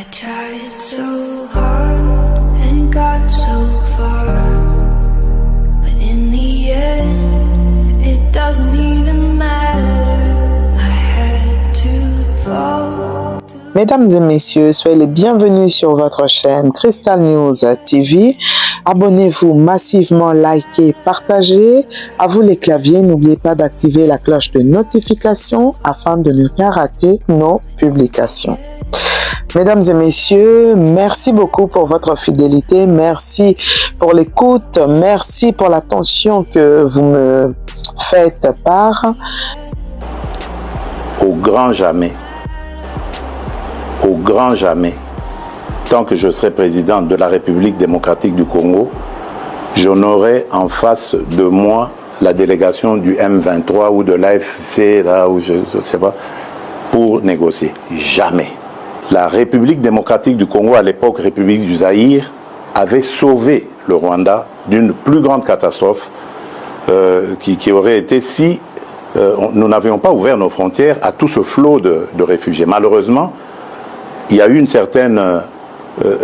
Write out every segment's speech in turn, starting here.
I tried so hard and got so far, but in the end, it doesn't even matter. I had to fall. Mesdames et messieurs, soyez les bienvenus sur votre chaîne Crystal News TV. Abonnez-vous massivement, likez, partagez. À vous les claviers, n'oubliez pas d'activer la cloche de notification afin de ne rien rater nos publications. Mesdames et messieurs, merci beaucoup pour votre fidélité, merci pour l'écoute, merci pour l'attention que vous me faites part. Au grand jamais, tant que je serai président de la République démocratique du Congo, j'honorerai en face de moi la délégation du M23 ou de l'AFC, là où je ne sais pas, pour négocier. Jamais. La République démocratique du Congo, à l'époque République du Zaïre, avait sauvé le Rwanda d'une plus grande catastrophe qui aurait été si nous n'avions pas ouvert nos frontières à tout ce flot de réfugiés. Malheureusement, il y a eu une certaine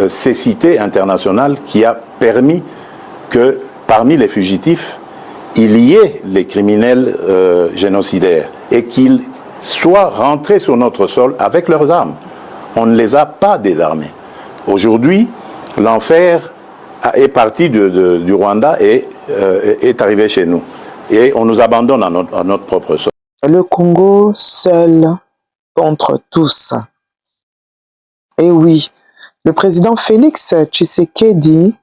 cécité internationale qui a permis que parmi les fugitifs, il y ait les criminels génocidaires et qu'ils soient rentrés sur notre sol avec leurs armes. On ne les a pas désarmés. Aujourd'hui, l'enfer est parti du Rwanda et est arrivé chez nous. Et on nous abandonne à notre propre sol. Le Congo seul contre tous. Et oui, le président Félix Tshisekedi,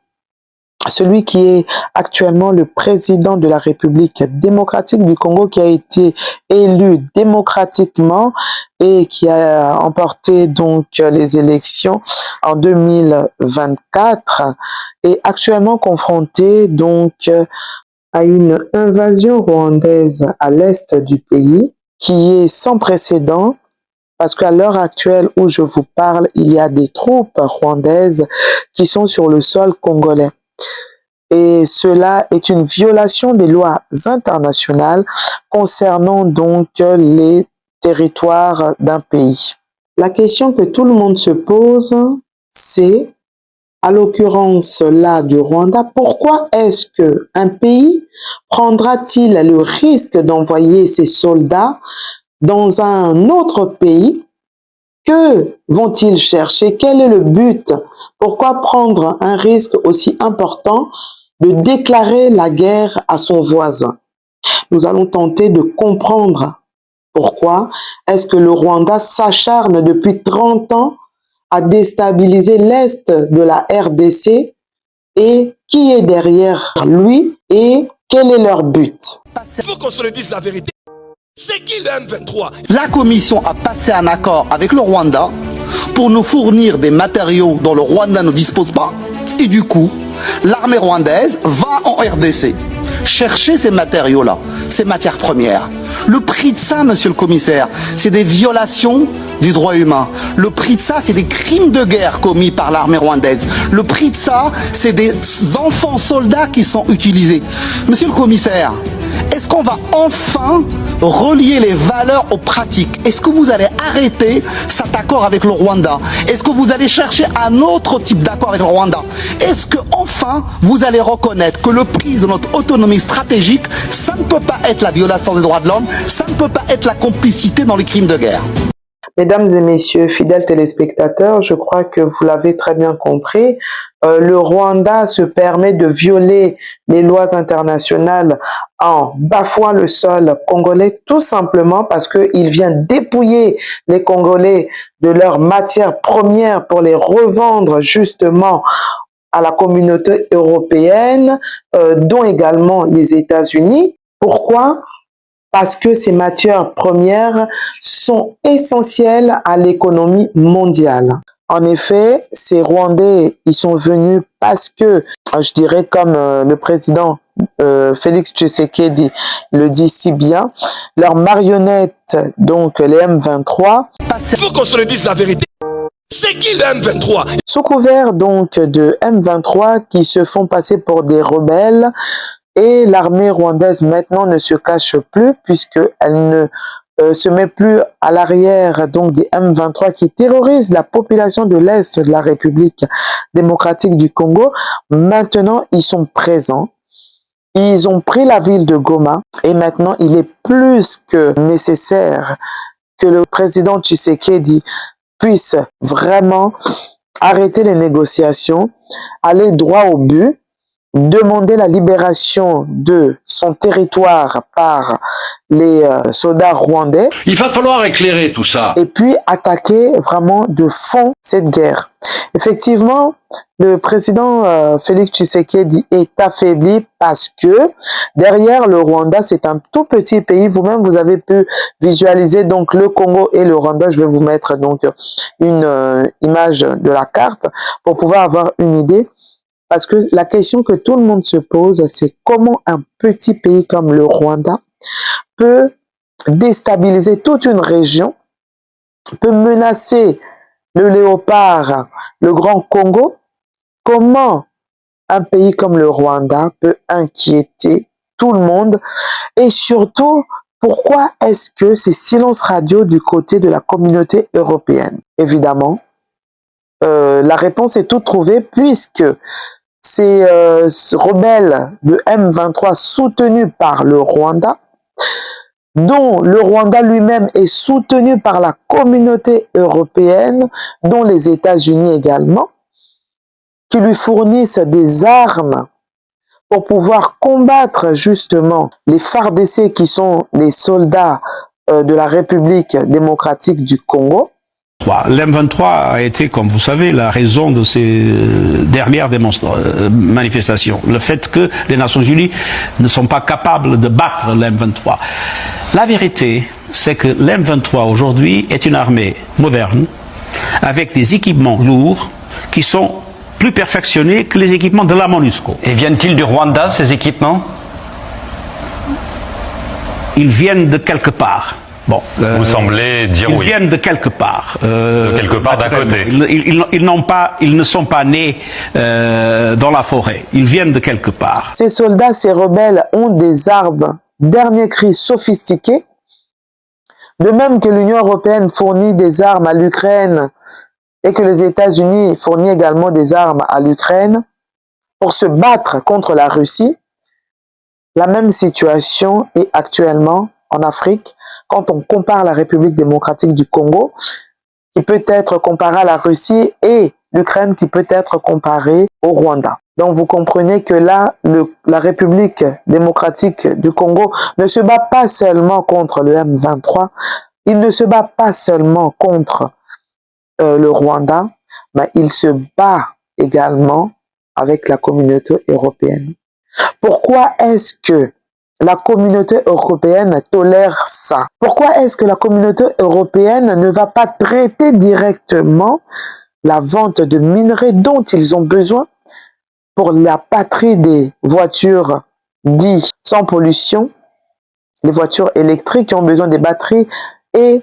celui qui est actuellement le président de la République démocratique du Congo, qui a été élu démocratiquement et qui a emporté donc les élections en 2024, est actuellement confronté donc à une invasion rwandaise à l'est du pays qui est sans précédent. Parce qu'à l'heure actuelle où je vous parle, il y a des troupes rwandaises qui sont sur le sol congolais. Et cela est une violation des lois internationales concernant donc les territoires d'un pays. La question que tout le monde se pose, c'est, à l'occurrence là du Rwanda, pourquoi est-ce qu'un pays prendra-t-il le risque d'envoyer ses soldats dans un autre pays? Que vont-ils chercher? Quel est le but? Pourquoi prendre un risque aussi important de déclarer la guerre à son voisin? Nous allons tenter de comprendre pourquoi est-ce que le Rwanda s'acharne depuis 30 ans à déstabiliser l'Est de la RDC et qui est derrière lui et quel est leur but? Il faut qu'on se le dise la vérité. C'est qui le M23? La Commission a passé un accord avec le Rwanda pour nous fournir des matériaux dont le Rwanda ne dispose pas. Et du coup, l'armée rwandaise va en RDC chercher ces matériaux-là, ces matières premières. Le prix de ça, monsieur le commissaire, c'est des violations du droit humain. Le prix de ça, c'est des crimes de guerre commis par l'armée rwandaise. Le prix de ça, c'est des enfants soldats qui sont utilisés. Monsieur le commissaire, est-ce qu'on va enfin relier les valeurs aux pratiques? Est-ce que vous allez arrêter cet accord avec le Rwanda? Est-ce que vous allez chercher un autre type d'accord avec le Rwanda? Est-ce que enfin vous allez reconnaître que le prix de notre autonomie stratégique, ça ne peut pas être la violation des droits de l'homme, ça ne peut pas être la complicité dans les crimes de guerre? Mesdames et messieurs, fidèles téléspectateurs, je crois que vous l'avez très bien compris. Le Rwanda se permet de violer les lois internationales en bafouant le sol congolais, tout simplement parce qu'il vient dépouiller les Congolais de leurs matières premières pour les revendre justement à la communauté européenne, dont également les États-Unis. Pourquoi? Parce que ces matières premières sont essentielles à l'économie mondiale. En effet, ces Rwandais, ils sont venus parce que, je dirais comme le président Félix Tshisekedi le dit si bien, leurs marionnettes, donc les M23, Il faut qu'on se le dise la vérité. C'est qui le M23? sous couvert donc de M23 qui se font passer pour des rebelles. Et l'armée rwandaise maintenant ne se cache plus puisqu'elle ne se met plus à l'arrière donc des M23 qui terrorisent la population de l'Est de la République démocratique du Congo. Maintenant, ils sont présents. Ils ont pris la ville de Goma et maintenant, il est plus que nécessaire que le président Tshisekedi puisse vraiment arrêter les négociations, aller droit au but, demander la libération de son territoire par les soldats rwandais. Il va falloir éclairer tout ça. Et puis attaquer vraiment de fond cette guerre. Effectivement, le président Félix Tshisekedi est affaibli parce que derrière le Rwanda, c'est un tout petit pays. Vous-même, vous avez pu visualiser donc le Congo et le Rwanda. Je vais vous mettre donc une image de la carte pour pouvoir avoir une idée. Parce que la question que tout le monde se pose, c'est comment un petit pays comme le Rwanda peut déstabiliser toute une région, peut menacer le léopard, le Grand Congo. Comment un pays comme le Rwanda peut inquiéter tout le monde? Et surtout, pourquoi est-ce que c'est silence radio du côté de la communauté européenne? Évidemment, la réponse est toute trouvée puisque ces rebelles de M23 soutenus par le Rwanda, dont le Rwanda lui-même est soutenu par la communauté européenne, dont les États-Unis également, qui lui fournissent des armes pour pouvoir combattre justement les FARDC qui sont les soldats de la République démocratique du Congo. L'M23 a été, comme vous savez, la raison de ces dernières manifestations. Le fait que les Nations Unies ne sont pas capables de battre l'M23. La vérité, c'est que l'M23 aujourd'hui est une armée moderne, avec des équipements lourds qui sont plus perfectionnés que les équipements de la MONUSCO. Et viennent-ils du Rwanda, ces équipements? Ils viennent de quelque part. Bon, vous semblez dire ils oui. Ils viennent de quelque part. De quelque part d'un côté. Ils ne sont pas nés dans la forêt. Ils viennent de quelque part. Ces soldats, ces rebelles ont des armes dernier cri sophistiquées. De même que l'Union européenne fournit des armes à l'Ukraine et que les États-Unis fournissent également des armes à l'Ukraine pour se battre contre la Russie, la même situation est actuellement en Afrique. Quand on compare la République démocratique du Congo, qui peut être comparée à la Russie, et l'Ukraine qui peut être comparée au Rwanda. Donc vous comprenez que là, la République démocratique du Congo ne se bat pas seulement contre le M23, il ne se bat pas seulement contre le Rwanda, mais il se bat également avec la communauté européenne. Pourquoi est-ce que la communauté européenne tolère ça? Pourquoi est-ce que la communauté européenne ne va pas traiter directement la vente de minerais dont ils ont besoin pour la patrie des voitures dites sans pollution, les voitures électriques qui ont besoin des batteries, et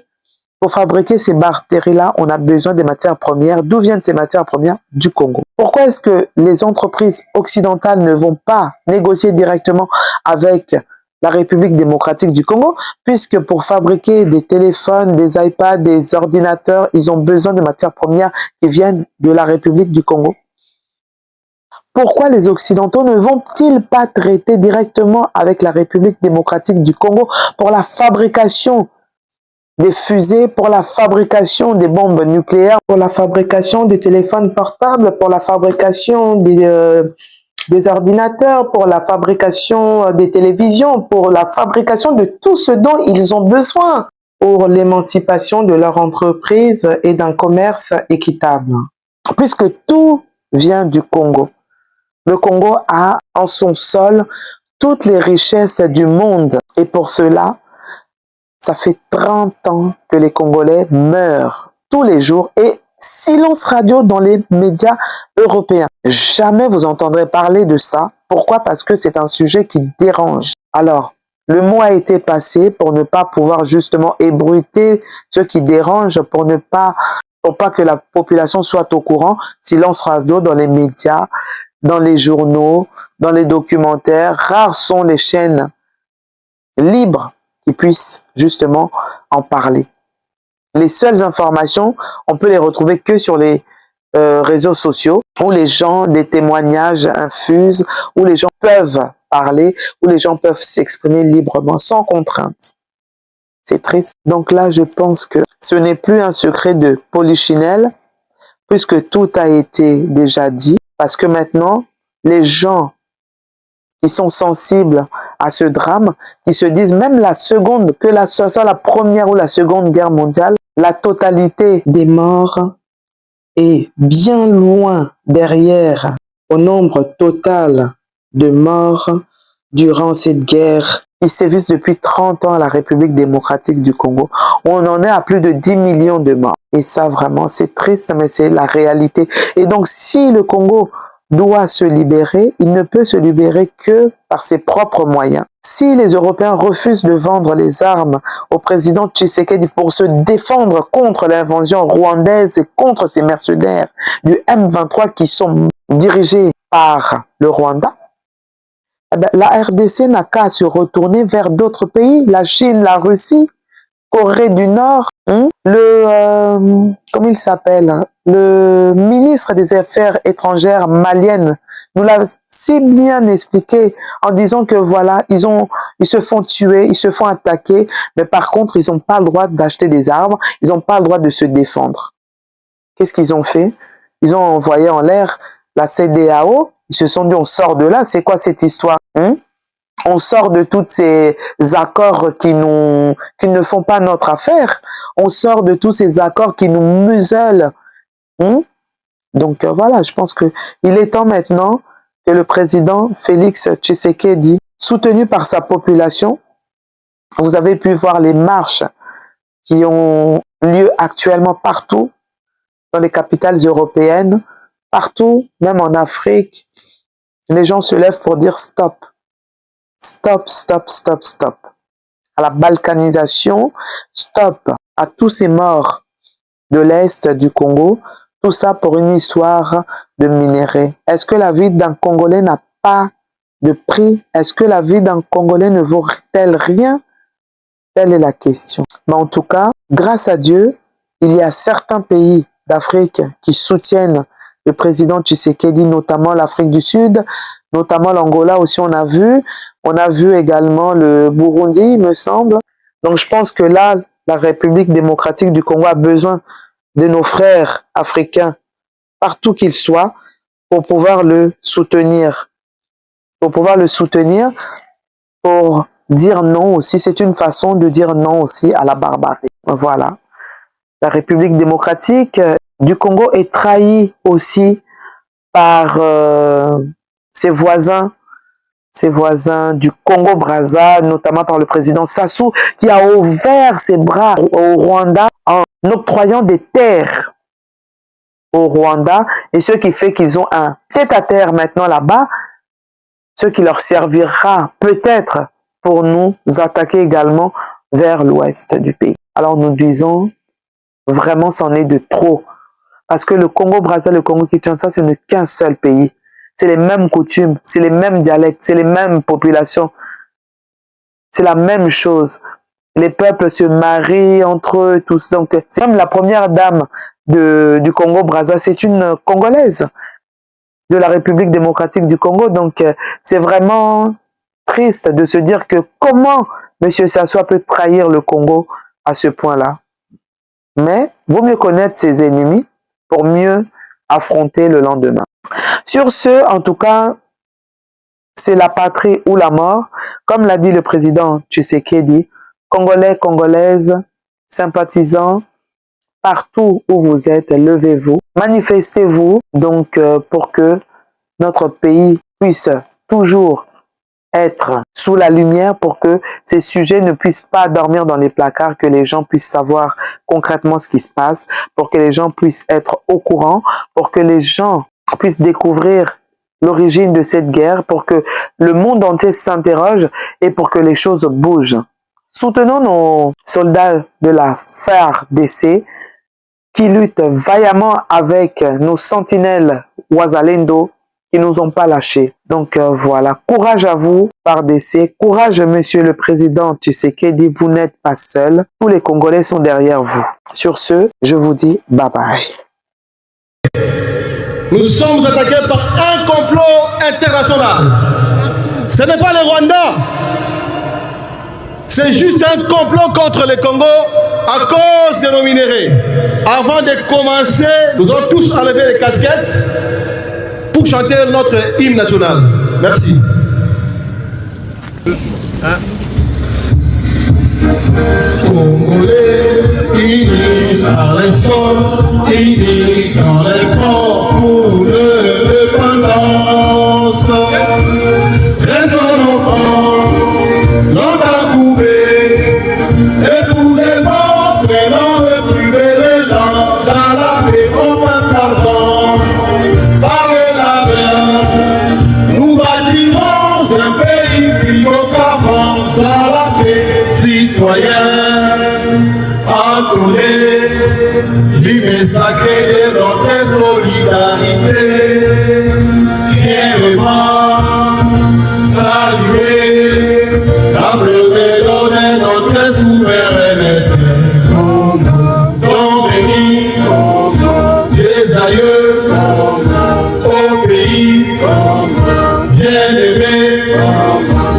pour fabriquer ces batteries-là, on a besoin des matières premières. D'où viennent ces matières premières? Du Congo. Pourquoi est-ce que les entreprises occidentales ne vont pas négocier directement avec la République démocratique du Congo? Puisque pour fabriquer des téléphones, des iPads, des ordinateurs, ils ont besoin de matières premières qui viennent de la République du Congo. Pourquoi les Occidentaux ne vont-ils pas traiter directement avec la République démocratique du Congo pour la fabrication des fusées, pour la fabrication des bombes nucléaires, pour la fabrication des téléphones portables, pour la fabrication des ordinateurs, pour la fabrication des télévisions, pour la fabrication de tout ce dont ils ont besoin pour l'émancipation de leur entreprise et d'un commerce équitable. Puisque tout vient du Congo. Le Congo a en son sol toutes les richesses du monde. Et pour cela, ça fait 30 ans que les Congolais meurent tous les jours et silence radio dans les médias européens. Jamais vous entendrez parler de ça. Pourquoi? Parce que c'est un sujet qui dérange. Alors, le mot a été passé pour ne pas pouvoir justement ébruiter ce qui dérange, pour pas que la population soit au courant. Silence radio dans les médias, dans les journaux, dans les documentaires. Rares sont les chaînes libres qui puissent justement en parler. Les seules informations, on peut les retrouver que sur les réseaux sociaux, où les gens, des témoignages infusent, où les gens peuvent parler, où les gens peuvent s'exprimer librement, sans contrainte. C'est triste. Donc là, je pense que ce n'est plus un secret de polichinelle, puisque tout a été déjà dit, parce que maintenant, les gens qui sont sensibles à ce drame, qui se disent même la seconde, que ce soit la première ou la seconde guerre mondiale, la totalité des morts est bien loin derrière au nombre total de morts durant cette guerre qui sévit depuis 30 ans à la République démocratique du Congo. On en est à plus de 10 millions de morts. Et ça, vraiment, c'est triste, mais c'est la réalité. Et donc, si le Congo doit se libérer, il ne peut se libérer que par ses propres moyens. Si les Européens refusent de vendre les armes au président Tshisekedi pour se défendre contre l'invasion rwandaise et contre ces mercenaires du M23 qui sont dirigés par le Rwanda, eh bien, la RDC n'a qu'à se retourner vers d'autres pays, la Chine, la Russie, Corée du Nord, comment il s'appelle, le ministre des Affaires étrangères malienne nous l'a si bien expliqué en disant que voilà, ils se font tuer, ils se font attaquer, mais par contre, ils n'ont pas le droit d'acheter des armes, ils n'ont pas le droit de se défendre. Qu'est-ce qu'ils ont fait? Ils ont envoyé en l'air la CEDEAO, ils se sont dit on sort de là, c'est quoi cette histoire? On sort de tous ces accords qui ne font pas notre affaire. On sort de tous ces accords qui nous muselent. Donc voilà, je pense que il est temps maintenant que le président Félix Tshisekedi, soutenu par sa population, vous avez pu voir les marches qui ont lieu actuellement partout dans les capitales européennes, partout, même en Afrique. Les gens se lèvent pour dire stop. Stop, stop, stop, stop. À la balkanisation, stop à tous ces morts de l'Est du Congo, tout ça pour une histoire de minerais. Est-ce que la vie d'un Congolais n'a pas de prix? Est-ce que la vie d'un Congolais ne vaut-elle rien? Telle est la question. Mais en tout cas, grâce à Dieu, il y a certains pays d'Afrique qui soutiennent le président Tshisekedi, notamment l'Afrique du Sud, notamment l'Angola aussi on a vu également le Burundi, il me semble. Donc je pense que là, la République démocratique du Congo a besoin de nos frères africains, partout qu'ils soient, pour pouvoir le soutenir. Pour dire non aussi. C'est une façon de dire non aussi à la barbarie. Voilà. La République démocratique du Congo est trahie aussi par ses voisins du Congo-Brazza, notamment par le président Sassou, qui a ouvert ses bras au Rwanda en octroyant des terres au Rwanda, et ce qui fait qu'ils ont un pied-à-terre maintenant là-bas, ce qui leur servira peut-être pour nous attaquer également vers l'ouest du pays. Alors nous disons, vraiment c'en est de trop, parce que le Congo-Brazza, le Congo-Kinshasa, ce n'est qu'un seul pays. C'est les mêmes coutumes, c'est les mêmes dialectes, c'est les mêmes populations. C'est la même chose. Les peuples se marient entre eux, tous. Donc, c'est même la première dame du Congo-Brazza, c'est une Congolaise de la République démocratique du Congo. Donc, c'est vraiment triste de se dire que comment M. Sassou peut trahir le Congo à ce point-là. Mais, vaut mieux connaître ses ennemis pour mieux affronter le lendemain. Sur ce, en tout cas, c'est la patrie ou la mort. Comme l'a dit le président Tshisekedi, Congolais, Congolaises, sympathisants, partout où vous êtes, levez-vous, manifestez-vous donc pour que notre pays puisse toujours être sous la lumière, pour que ces sujets ne puissent pas dormir dans les placards, que les gens puissent savoir concrètement ce qui se passe, pour que les gens puissent être au courant, pour que les gens puissent découvrir l'origine de cette guerre, pour que le monde entier s'interroge et pour que les choses bougent. Soutenons nos soldats de la FARDC qui luttent vaillamment avec nos sentinelles Wazalendo qui nous ont pas lâchés. Donc voilà, courage à vous, PARDC, courage Monsieur le Président Tshisekedi, vous n'êtes pas seul, tous les Congolais sont derrière vous. Sur ce, je vous dis bye bye. Nous sommes attaqués par un complot international. Ce n'est pas les Rwandais. C'est juste un complot contre le Congo à cause de nos minéraux. Avant de commencer, nous allons tous enlever les casquettes pour chanter notre hymne national. Merci. Congolais, unis par les sols, unis dans l'effort pour l'indépendance. Restons enfants, longtemps coupés, et pour les morts, prenons le plus bel élan, dans la paix, aucun pardon. Par la main, nous bâtirons un pays plus haut qu'avant, dans la paix, citoyens, entourés, l'hymne sacré de notre solidarité, fièrement saluer, l'emblème de notre souveraineté. Don béni, des aïeux, au pays, bien-aimé,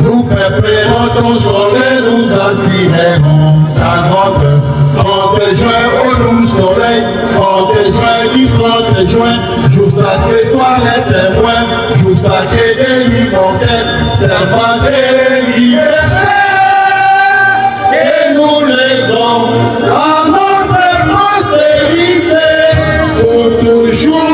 nous préparons ton soleil, nous assurerons ta grotte. 30 juin, au nous soleil, 30 juin, du 30 juin, jour sacré, sois les témoins, jour sacré des l'immortel, servant des libertés, et nous léguons à notre prospérité, pour toujours.